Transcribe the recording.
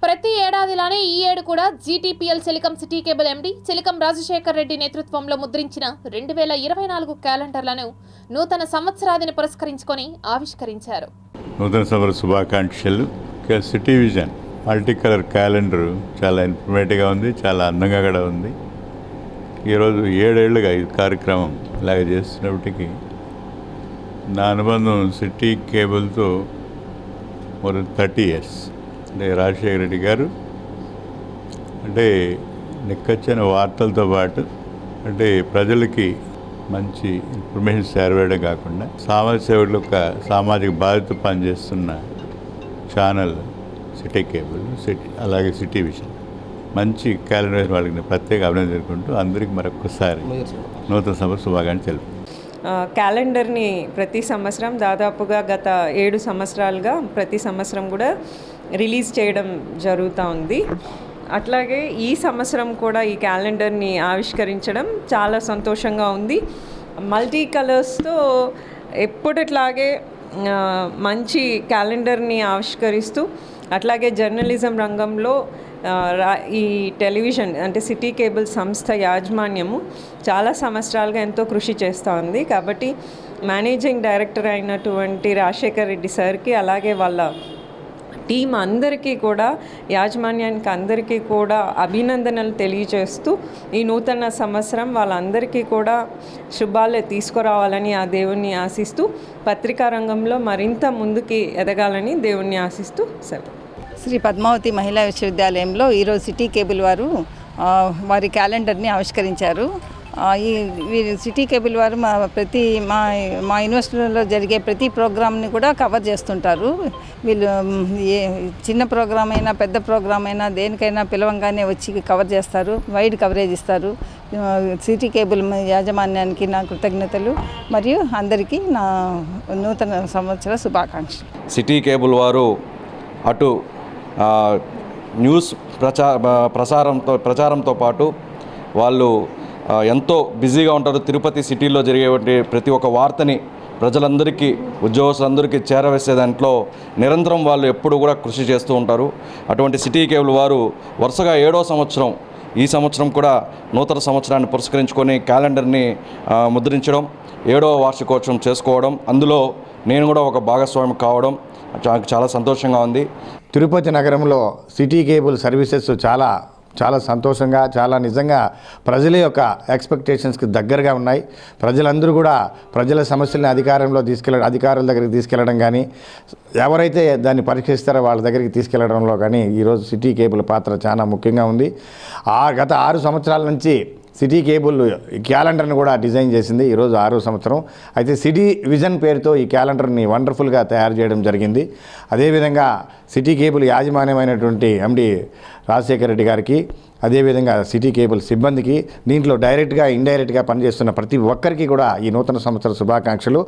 ప్రతి ఏడాదిలానే ఈ ఏడు కూడా GTPL Chelikam city cable MD Chelikam Rajasekhar Reddy నేతృత్వంలో ముద్రించిన 2024 క్యాలెండర్లను నూతన సంవత్సరాదిని పురస్కరించుకొని ఆవిష్కరించారు. నూతన సంవత్సర శుభాకాంక్షలు. City vision multi colour calendar చాలా ఇన్ఫర్మేటివ్గా ఉంది, చాలా అందంగా కూడా ఉంది. ఈరోజు 7 ఏళ్ళుగా ఈ కార్యక్రమం ఇలాగ చేస్తున్నప్పటికీ నా అనుబంధం సిటీ కేబుల్తో మోర్ 30 years. అంటే రాజశేఖర రెడ్డి గారు అంటే నిక్కచ్చిన వార్తలతో పాటు అంటే ప్రజలకి మంచి ఇన్ఫర్మేషన్ చేరవేయడం కాకుండా సామాజిక సేవకులు ఒక సామాజిక బాధ్యత పనిచేస్తున్న ఛానల్ సిటీ కేబుల్, అలాగే సిటీ విజన్. మంచి క్యాలెండర్ వాళ్ళకి ప్రత్యేక అభినందించుకుంటూ అందరికీ మరొకసారి నూతన సంవత్సర శుభాకాంక్షలు తెలుపు. క్యాలెండర్ని ప్రతి సంవత్సరం దాదాపుగా గత 7 సంవత్సరాలుగా ప్రతి సంవత్సరం కూడా రిలీజ్ చేయడం జరుగుతూ ఉంది. అట్లాగే ఈ సంవత్సరం కూడా ఈ క్యాలెండర్ని ఆవిష్కరించడం చాలా సంతోషంగా ఉంది. మల్టీ కలర్స్తో ఎప్పటిలాగే మంచి క్యాలెండర్ని ఆవిష్కరిస్తూ అట్లాగే జర్నలిజం రంగంలో ఈ టెలివిజన్ అంటే సిటీ కేబుల్ సంస్థ యాజమాన్యము చాలా సంవత్సరాలుగా ఎంతో కృషి చేస్తూ ఉంది. కాబట్టి మేనేజింగ్ డైరెక్టర్ అయినటువంటి రాజశేఖర్ రెడ్డి సార్కి అలాగే వాళ్ళ టీం అందరికీ కూడా యాజమాన్యానికి అందరికీ కూడా అభినందనలు తెలియజేస్తూ ఈ నూతన సంవత్సరం వాళ్ళందరికీ కూడా శుభాలే తీసుకురావాలని ఆ దేవుణ్ణి ఆశిస్తూ పత్రికా రంగంలో మరింత ముందుకి ఎదగాలని దేవుణ్ణి ఆశిస్తూ సెలవు. శ్రీ పద్మావతి మహిళా విశ్వవిద్యాలయంలో ఈరోజు సిటీ కేబుల్ వారు వారి క్యాలెండర్ని ఆవిష్కరించారు. ఈ సిటీ కేబుల్ వారు మా యూనివర్సిటీలో జరిగే ప్రతి ప్రోగ్రామ్ని కూడా కవర్ చేస్తుంటారు. వీళ్ళు ఏ చిన్న ప్రోగ్రామ్ అయినా పెద్ద ప్రోగ్రామ్ అయినా దేనికైనా పిలవంగానే వచ్చి కవర్ చేస్తారు, వైడ్ కవరేజ్ ఇస్తారు. సిటీ కేబుల్ యాజమాన్యానికి నా కృతజ్ఞతలు మరియు అందరికీ నా నూతన సంవత్సర శుభాకాంక్షలు. సిటీ కేబుల్ వారు అటు న్యూస్ ప్రచారంతో పాటు వాళ్ళు ఎంతో బిజీగా ఉంటారు. తిరుపతి సిటీలో జరిగేటువంటి ప్రతి ఒక్క వార్తని ప్రజలందరికీ, ఉద్యోగస్తులందరికీ చేరవేసే దాంట్లో నిరంతరం వాళ్ళు ఎప్పుడు కూడా కృషి చేస్తూ ఉంటారు. అటువంటి సిటీ కేబుల్ వారు వరుసగా 7వ సంవత్సరం, ఈ సంవత్సరం కూడా నూతన సంవత్సరాన్ని పురస్కరించుకొని క్యాలెండర్ని ముద్రించడం, 7వ వార్షికోత్సవం చేసుకోవడం, అందులో నేను కూడా ఒక భాగస్వామి కావడం చాలా సంతోషంగా ఉంది. తిరుపతి నగరంలో సిటీ కేబుల్ సర్వీసెస్ చాలా సంతోషంగా, చాలా నిజంగా ప్రజల యొక్క ఎక్స్పెక్టేషన్స్కి దగ్గరగా ఉన్నాయి. ప్రజలందరూ కూడా ప్రజల సమస్యల్ని అధికారుల దగ్గరికి తీసుకెళ్లడం కానీ, ఎవరైతే దాన్ని పరీక్షిస్తారో వాళ్ళ దగ్గరికి తీసుకెళ్లడంలో కానీ ఈరోజు సిటీ కేబుల్ పాత్ర చాలా ముఖ్యంగా ఉంది. గత 6 సంవత్సరాల నుంచి సిటీ కేబుల్ ఈ క్యాలెండర్ని కూడా డిజైన్ చేసింది. ఈరోజు 6వ సంవత్సరం. అయితే సిటీ విజన్ పేరుతో ఈ క్యాలెండర్ని వండర్ఫుల్గా తయారు చేయడం జరిగింది. అదేవిధంగా సిటీ కేబుల్ యాజమాన్యమైనటువంటి ఎండి రాజశేఖర రెడ్డి గారికి, అదేవిధంగా సిటీ కేబుల్ సిబ్బందికి, దీంట్లో డైరెక్ట్గా ఇండైరెక్ట్గా పనిచేస్తున్న ప్రతి ఒక్కరికి కూడా ఈ నూతన సంవత్సర శుభాకాంక్షలు.